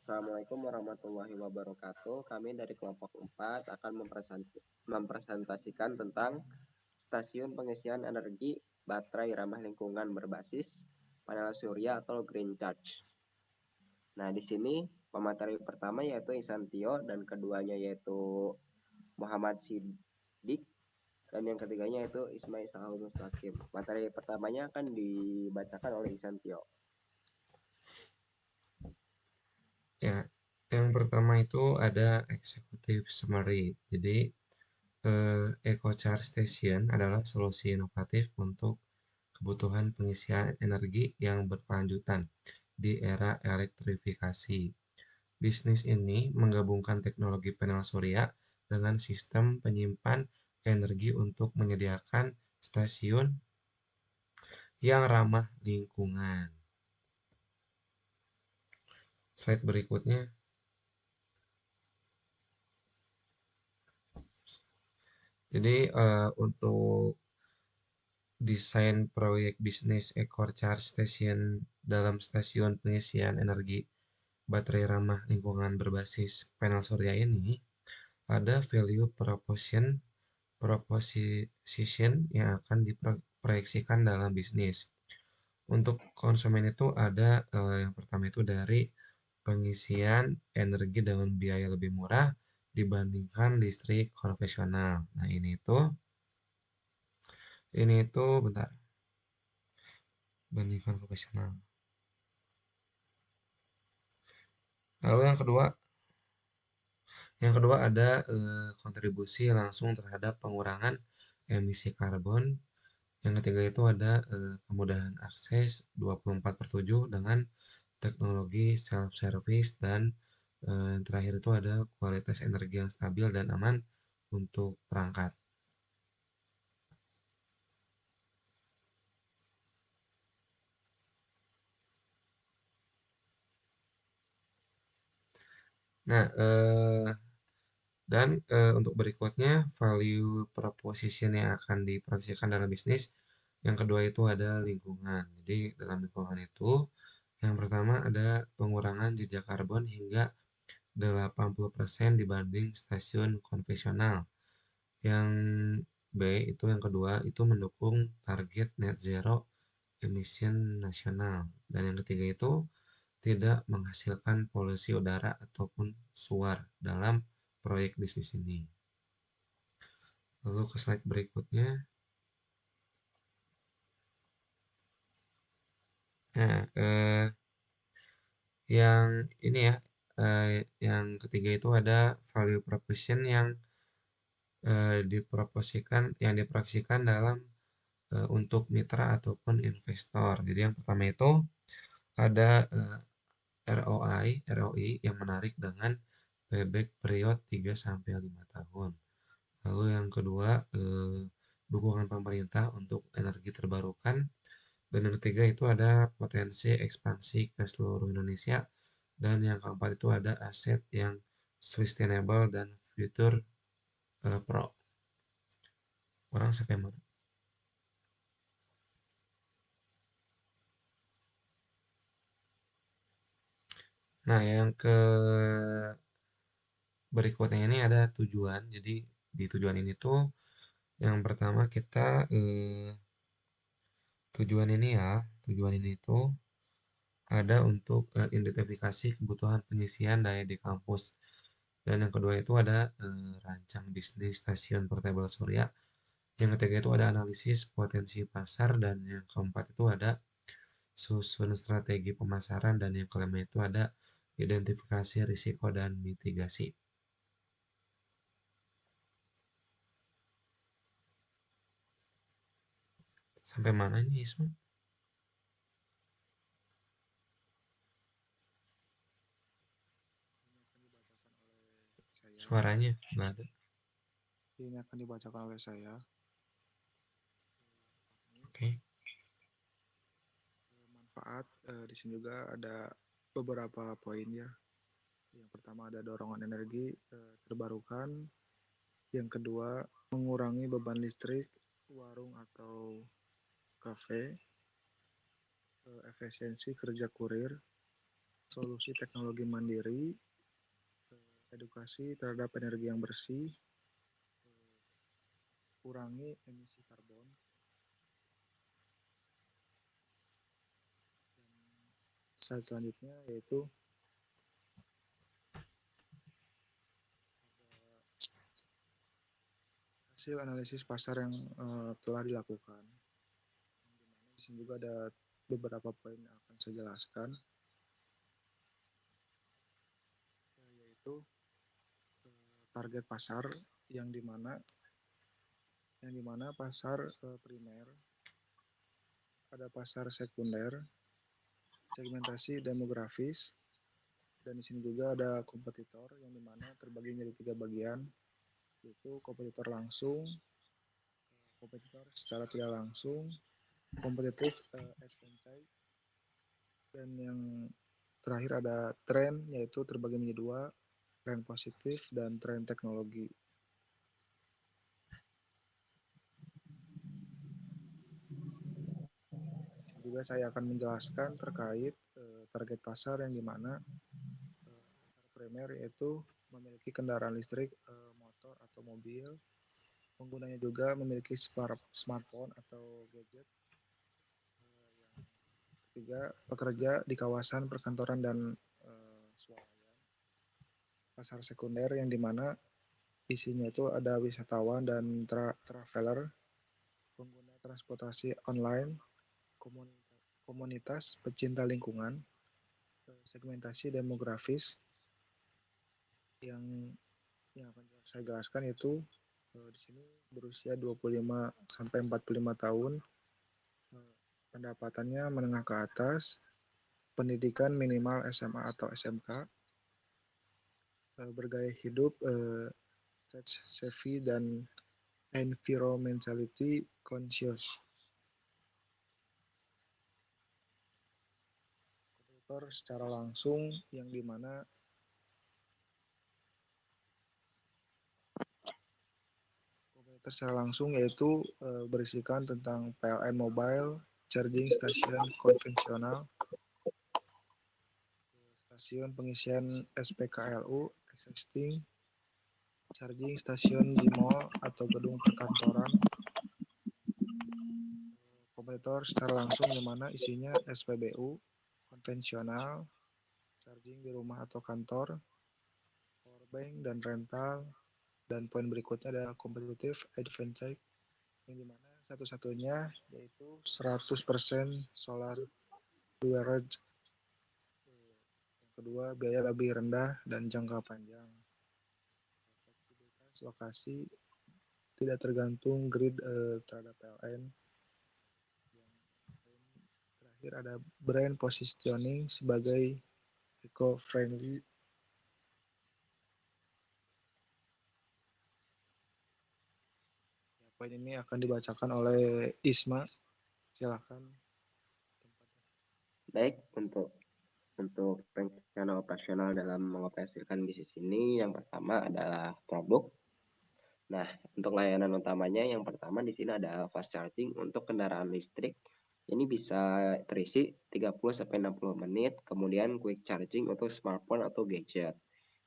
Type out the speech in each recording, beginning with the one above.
Assalamualaikum warahmatullahi wabarakatuh. Kami dari kelompok 4 akan mempresentasikan tentang stasiun pengisian energi baterai ramah lingkungan berbasis panel surya atau green charge. Nah, di sini pemateri pertama yaitu Isantio dan keduanya yaitu Muhammad Siddiq dan yang ketiganya yaitu Ismail Sahal Mustaqim. Materi pertamanya akan dibacakan oleh Isantio. Ya, yang pertama itu ada executive summary. Jadi, EcoCharge Station adalah solusi inovatif untuk kebutuhan pengisian energi yang berkelanjutan di era elektrifikasi. Bisnis ini menggabungkan teknologi panel surya dengan sistem penyimpan energi untuk menyediakan stasiun yang ramah lingkungan. Slide berikutnya. Jadi, untuk desain proyek bisnis EcoCharge Station dalam stasiun pengisian energi baterai ramah lingkungan berbasis panel surya ini ada value proposition yang akan diproyeksikan dalam bisnis. Untuk konsumen itu ada yang pertama itu dari pengisian energi dengan biaya lebih murah dibandingkan listrik konvensional. Nah, ini itu bentar, bandingkan konvensional. Lalu yang kedua ada kontribusi langsung terhadap pengurangan emisi karbon. Yang ketiga itu ada kemudahan akses 24/7 dengan teknologi self service dan yang terakhir itu ada kualitas energi yang stabil dan aman untuk perangkat. Nah, dan untuk berikutnya value proposition yang akan diproyeksikan dalam bisnis. Yang kedua itu ada lingkungan. Jadi dalam lingkungan itu yang pertama ada pengurangan jejak karbon hingga 80% dibanding stasiun konvensional. Yang B itu yang kedua itu mendukung target net zero emission nasional. Dan yang ketiga itu tidak menghasilkan polusi udara ataupun suar dalam proyek bisnis ini. Lalu ke slide berikutnya. Nah, yang ini ya, yang ketiga itu ada value proposition yang diproyeksikan dalam untuk mitra ataupun investor. Jadi yang pertama itu ada ROI yang menarik dengan payback period 3 sampai 5 tahun. Lalu yang kedua, dukungan pemerintah untuk energi terbarukan. Dan yang ketiga itu ada potensi ekspansi ke seluruh Indonesia. Dan yang keempat itu ada aset yang sustainable dan future pro. Orang sampai mana? Nah, yang ke berikutnya ini ada tujuan. Jadi di tujuan ini tuh yang pertama kita tujuan ini tuh ada untuk identifikasi kebutuhan pengisian daya di kampus. Dan yang kedua itu ada rancang bisnis stasiun portable surya. Yang ketiga itu ada analisis potensi pasar dan yang keempat itu ada susun strategi pemasaran dan yang kelima itu ada identifikasi risiko dan mitigasi. Sampai mana ini Isma? Ini akan dibacakan oleh saya. Suaranya nggak ada. Ini akan dibacakan oleh saya. Oke. Manfaat di sini juga ada beberapa poin ya. Yang pertama ada dorongan energi terbarukan. Yang kedua mengurangi beban listrik warung atau kafe, efisiensi kerja kurir, solusi teknologi mandiri, edukasi terhadap energi yang bersih, kurangi emisi karbon, dan selanjutnya yaitu hasil analisis pasar yang telah dilakukan. Di sini juga ada beberapa poin yang akan saya jelaskan, yaitu target pasar yang dimana pasar primer, ada pasar sekunder, segmentasi demografis, dan di sini juga ada kompetitor yang dimana terbagi menjadi 3 bagian, yaitu kompetitor langsung, kompetitor secara tidak langsung, kompetitif advantage, dan yang terakhir ada tren, yaitu terbagi menjadi 2, tren positif dan tren teknologi. Juga saya akan menjelaskan terkait target pasar yang dimana pasar primer yaitu memiliki kendaraan listrik, motor atau mobil, penggunanya juga memiliki smartphone atau gadget. Yang ketiga, pekerja di kawasan perkantoran dan swalayan. Pasar sekunder yang dimana isinya itu ada wisatawan dan traveler, pengguna transportasi online, komunitas pecinta lingkungan, segmentasi demografis yang akan saya jelaskan itu di sini berusia 25 sampai 45 tahun, pendapatannya menengah ke atas, pendidikan minimal SMA atau SMK, bergaya hidup tech savvy dan environmentality conscious. Kompetitor secara langsung yang dimana kompetitor secara langsung yaitu berisikan tentang PLN Mobile, charging station konvensional, stasiun pengisian SPKLU, existing, charging stasiun di mall atau gedung perkantoran. Kompetitor secara langsung di mana isinya SPBU, konvensional, charging di rumah atau kantor, powerbank dan rental, dan poin berikutnya adalah competitive advantage yang dimana satu-satunya yaitu 100% solar coverage. Yang kedua, biaya lebih rendah dan jangka panjang. Fleksibilitas lokasi tidak tergantung grid terhadap PLN. Yang terakhir ada brand positioning sebagai eco-friendly. Ya, poin ini akan dibacakan oleh Isma. Silakan. Baik, untuk rencana operasional dalam mengoperasikan bisnis ini, yang pertama adalah produk. Nah, untuk layanan utamanya yang pertama di sini ada fast charging untuk kendaraan listrik. Ini bisa terisi 30-60 menit, kemudian quick charging untuk smartphone atau gadget.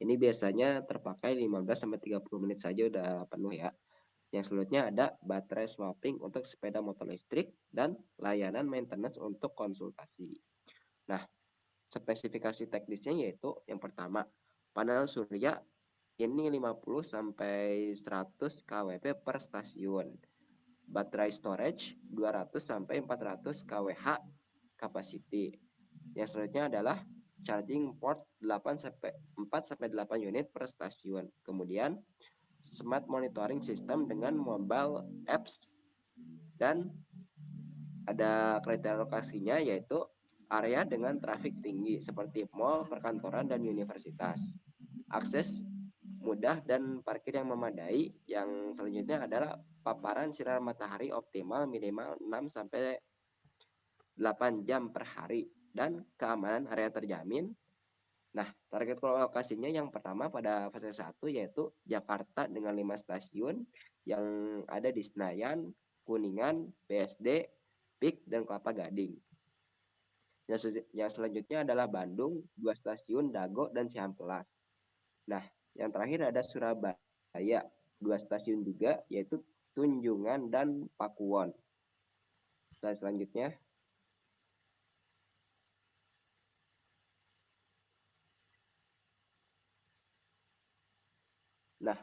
Ini biasanya terpakai 15-30 menit saja udah penuh ya. Yang selanjutnya ada baterai swapping untuk sepeda motor listrik dan layanan maintenance untuk konsultasi. Nah, spesifikasi teknisnya yaitu yang pertama, panel surya ini 50 sampai 100 kWp per stasiun. Baterai storage 200 sampai 400 kWh capacity. Yang selanjutnya adalah charging port 4 sampai 8 unit per stasiun. Kemudian smart monitoring system dengan mobile apps, dan ada kriteria lokasinya yaitu area dengan trafik tinggi seperti mall, perkantoran, dan universitas. Akses mudah dan parkir yang memadai. Yang selanjutnya adalah paparan sinar matahari optimal minimal 6 sampai 8 jam per hari dan keamanan area terjamin. Nah, target lokasinya yang pertama pada fase 1 yaitu Jakarta dengan 5 stasiun yang ada di Senayan, Kuningan, BSD, PIK, dan Kelapa Gading. Yang selanjutnya adalah Bandung, 2 stasiun Dago dan Cihampelas. Nah, yang terakhir ada Surabaya, 2 stasiun juga, yaitu Tunjungan dan Pakuwon. Selanjutnya. Nah,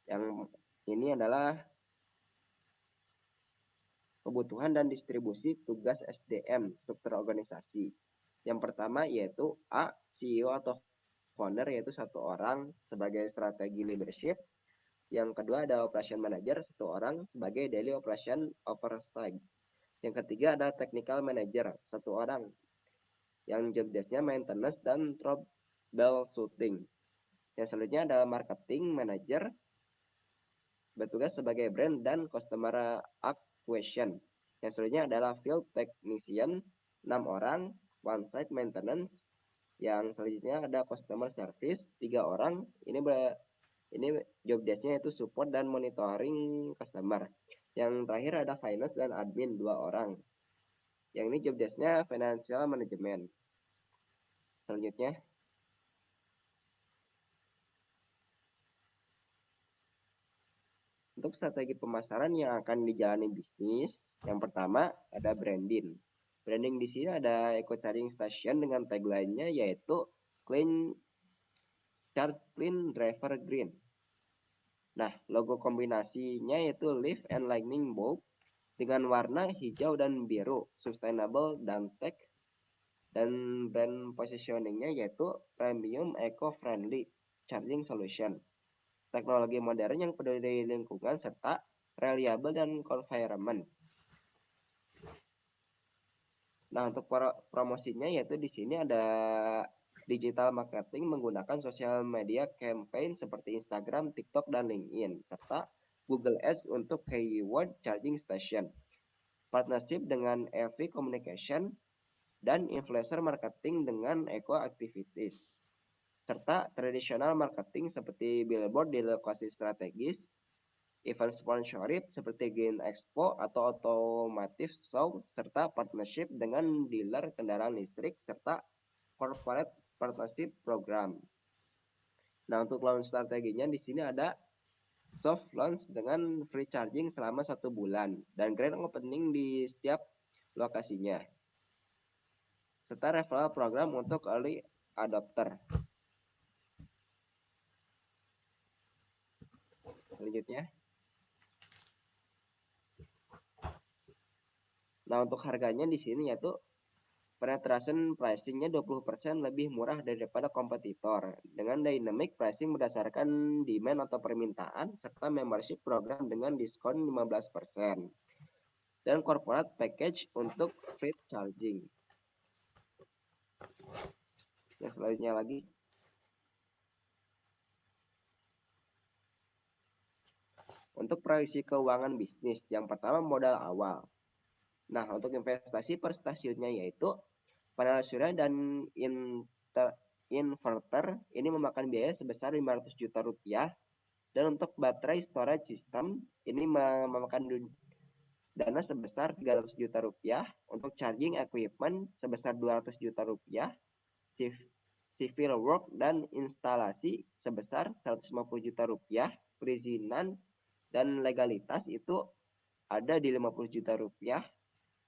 yang ini adalah kebutuhan dan distribusi tugas SDM, struktur organisasi. Yang pertama yaitu A, CEO atau founder, yaitu 1 orang sebagai strategi leadership. Yang kedua ada operation manager, 1 orang sebagai daily operation oversight. Yang ketiga ada technical manager, 1 orang yang job desk-nya maintenance dan troubleshooting. Yang selanjutnya ada marketing manager, bertugas sebagai brand dan customer acquisition. Yang selanjutnya adalah field technician, 6 orang, one site maintenance. Yang selanjutnya ada customer service, 3 orang. Ini job desk-nya itu support dan monitoring customer. Yang terakhir ada finance dan admin, 2 orang. Yang ini job desk-nya financial management. Selanjutnya. Untuk strategi pemasaran yang akan dijalani bisnis, yang pertama ada branding. Branding di sini ada eco charging station dengan tagline-nya yaitu Clean Charge Clean Driver Green. Nah, logo kombinasinya yaitu Leaf and Lightning Bulb dengan warna hijau dan biru, sustainable dan tech. Dan brand positioning-nya yaitu Premium Eco-Friendly Charging Solution. Teknologi modern yang peduli lingkungan serta reliable dan environment. Nah, untuk promosinya yaitu di sini ada digital marketing menggunakan sosial media campaign seperti Instagram, TikTok, dan LinkedIn, serta Google Ads untuk keyword charging station. Partnership dengan EV Communication dan influencer marketing dengan eco activities. Serta tradisional marketing seperti billboard di lokasi strategis, event sponsorship seperti Green Expo atau otomotif show, serta partnership dengan dealer kendaraan listrik, serta corporate partnership program. Nah, untuk launch strateginya di sini ada soft launch dengan free charging selama 1 bulan dan grand opening di setiap lokasinya, serta referral program untuk early adopter. Selanjutnya. Nah, untuk harganya di sini yaitu penetration pricing-nya 20% lebih murah daripada kompetitor dengan dynamic pricing berdasarkan demand atau permintaan, serta membership program dengan diskon 15%. Dan corporate package untuk free charging. Yang selanjutnya lagi. Untuk proyeksi keuangan bisnis, yang pertama modal awal. Nah, untuk investasi per stasiunnya yaitu panel surya dan inverter ini memakan biaya sebesar 500 juta rupiah. Dan untuk baterai storage system ini memakan dana sebesar 300 juta rupiah. Untuk charging equipment sebesar 200 juta rupiah. Civil work dan instalasi sebesar 150 juta rupiah. Perizinan dan legalitas itu ada di 50 juta rupiah.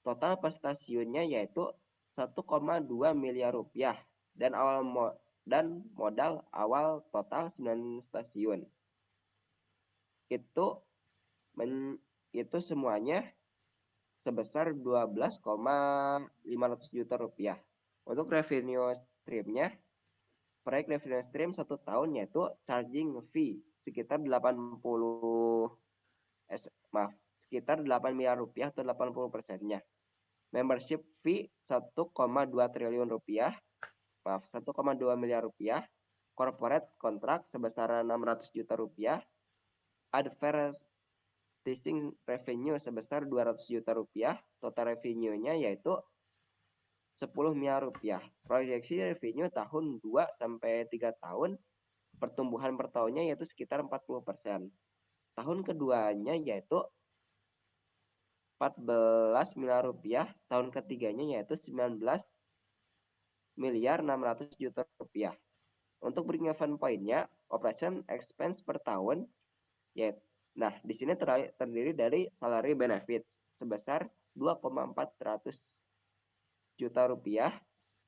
Total per stasiunnya yaitu 1,2 miliar rupiah dan modal awal total 9 stasiun. Itu semuanya sebesar 12,500 juta rupiah. Untuk revenue streamnya, proyek revenue stream 1 tahun yaitu charging fee sekitar 8 miliar rupiah atau 80%-nya. Membership fee 1,2 triliun rupiah, 1,2 miliar rupiah. Corporate kontrak sebesar 600 juta rupiah. Advertising revenue sebesar 200 juta rupiah. Total revenue-nya yaitu 10 miliar rupiah. Proyeksi revenue tahun 2-3 tahun, pertumbuhan per tahunnya yaitu sekitar 40%. Tahun keduanya yaitu 14 miliar rupiah, tahun ketiganya yaitu 19.600.000.000 rupiah. Untuk break-even point-nya, operation expense per tahun, yaitu, nah di sini terdiri dari salary benefit sebesar 2,400 juta rupiah,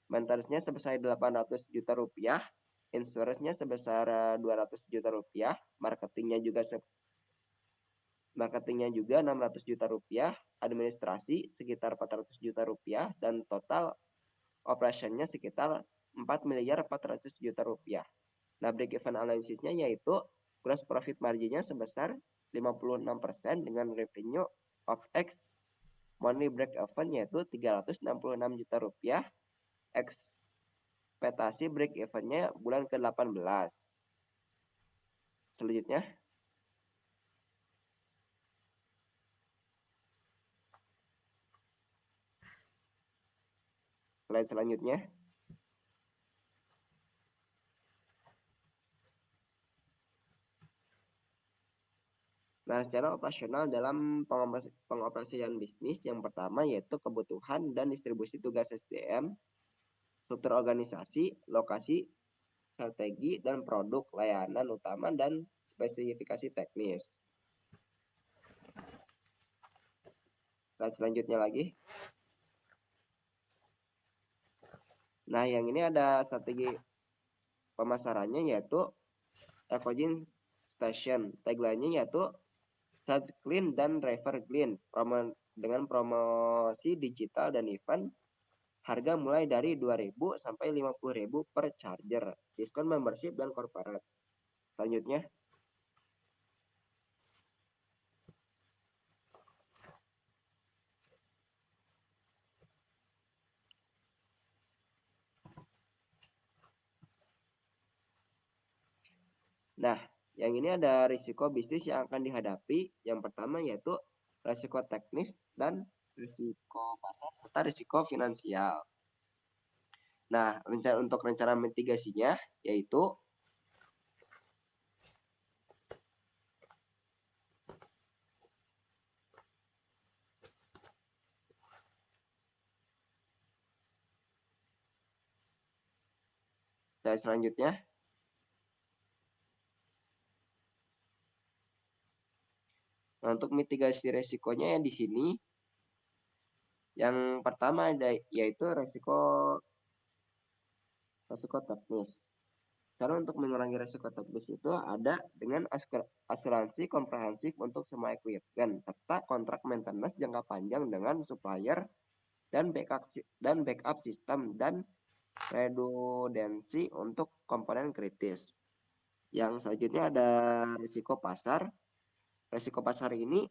maintenance-nya sebesar 800 juta rupiah, insurance-nya sebesar 200 juta rupiah, marketingnya juga 600 juta rupiah, administrasi sekitar 400 juta rupiah, dan total operationnya sekitar 4.400.000.000 rupiah. Nah, break-even analysis-nya yaitu gross profit margin-nya sebesar 56% dengan revenue of X monthly break-even yaitu 366 juta rupiah. Ekspektasi break-even-nya bulan ke-18. Selanjutnya, slide selanjutnya. Nah, secara operasional dalam pengoperasian bisnis, yang pertama yaitu kebutuhan dan distribusi tugas SDM, struktur organisasi, lokasi, strategi, dan produk, layanan utama, dan spesifikasi teknis. Nah, selanjutnya lagi. Nah, yang ini ada strategi pemasarannya yaitu Ecogene Station. Tagline-nya yaitu Charge Clean dan Driver Clean. Dengan promosi digital dan event, harga mulai dari 2.000 sampai 50.000 per charger. Diskon membership dan corporate. Selanjutnya. Nah, yang ini ada risiko bisnis yang akan dihadapi. Yang pertama yaitu risiko teknis dan risiko pasar serta risiko finansial. Nah, untuk rencana mitigasinya yaitu dan selanjutnya. Nah, untuk mitigasi resikonya yang di sini, yang pertama ada yaitu resiko teknis. Cara untuk mengurangi resiko teknis itu ada dengan asuransi komprehensif untuk semua equipment serta kontrak maintenance jangka panjang dengan supplier dan backup sistem dan redundancy untuk komponen kritis. Yang selanjutnya ada risiko pasar. Risiko pasar ini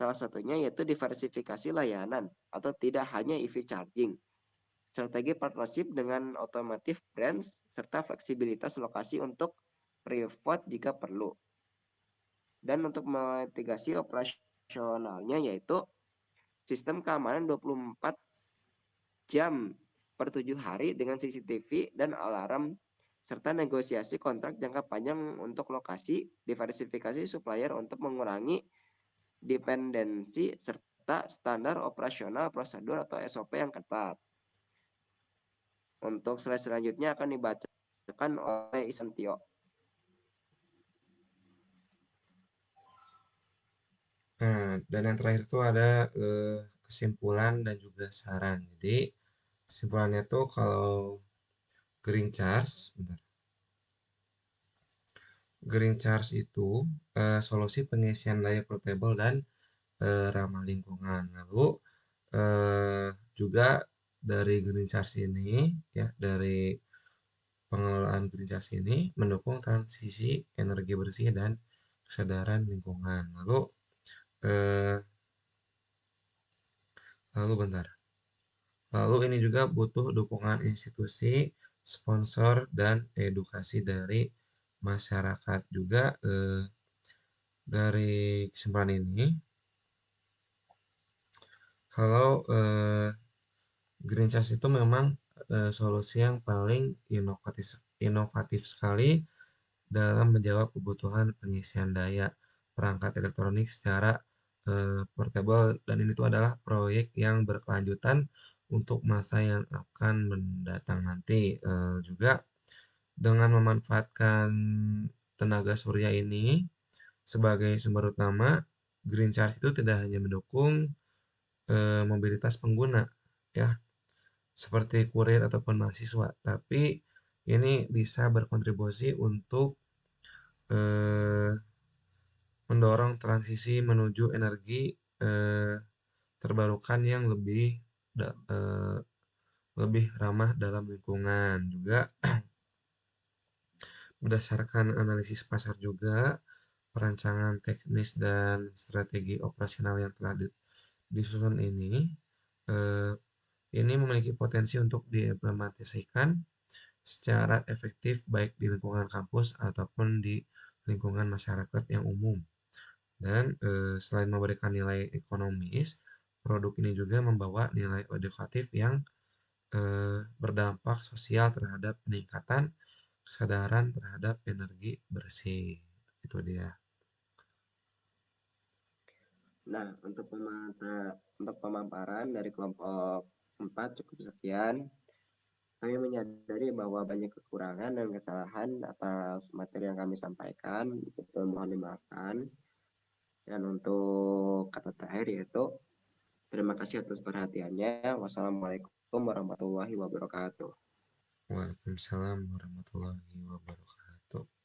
salah satunya yaitu diversifikasi layanan atau tidak hanya EV charging. Strategi partnership dengan otomotif brands serta fleksibilitas lokasi untuk pivot jika perlu. Dan untuk mitigasi operasionalnya yaitu sistem keamanan 24 jam per 7 hari dengan CCTV dan alarm serta negosiasi kontrak jangka panjang untuk lokasi, diversifikasi supplier untuk mengurangi dependensi serta standar operasional prosedur atau SOP yang ketat. Untuk slide selanjutnya akan dibacakan oleh Isantio. Nah, dan yang terakhir itu ada kesimpulan dan juga saran. Jadi kesimpulannya tuh kalau Green Charge, Green Charge itu solusi pengisian daya portable dan ramah lingkungan. Lalu juga dari Green Charge ini, ya dari pengelolaan Green Charge ini mendukung transisi energi bersih dan kesadaran lingkungan. Lalu bentar. Lalu ini juga butuh dukungan institusi, sponsor, dan edukasi dari masyarakat juga. Dari kesimpulan ini, kalau Green Charge itu memang solusi yang paling inovatif sekali dalam menjawab kebutuhan pengisian daya perangkat elektronik secara portable, dan ini tuh adalah proyek yang berkelanjutan untuk masa yang akan mendatang nanti. Juga dengan memanfaatkan tenaga surya ini sebagai sumber utama, Green Charge itu tidak hanya mendukung mobilitas pengguna, ya, seperti kurir ataupun mahasiswa, tapi ini bisa berkontribusi untuk eh, mendorong transisi menuju energi eh, terbarukan yang lebih ramah dalam lingkungan. Juga berdasarkan analisis pasar juga, perancangan teknis dan strategi operasional yang telah disusun eh, ini memiliki potensi untuk diimplementasikan secara efektif baik di lingkungan kampus ataupun di lingkungan masyarakat yang umum. Dan selain memberikan nilai ekonomis, produk ini juga membawa nilai edukatif yang berdampak sosial terhadap peningkatan kesadaran terhadap energi bersih. Itu dia. Nah, untuk pemaparan dari kelompok 4 cukup sekian. Kami menyadari bahwa banyak kekurangan dan kesalahan atas materi yang kami sampaikan, itu mohon dimaafkan. Dan untuk kata terakhir yaitu terima kasih atas perhatiannya. Wassalamualaikum warahmatullahi wabarakatuh. Waalaikumsalam warahmatullahi wabarakatuh.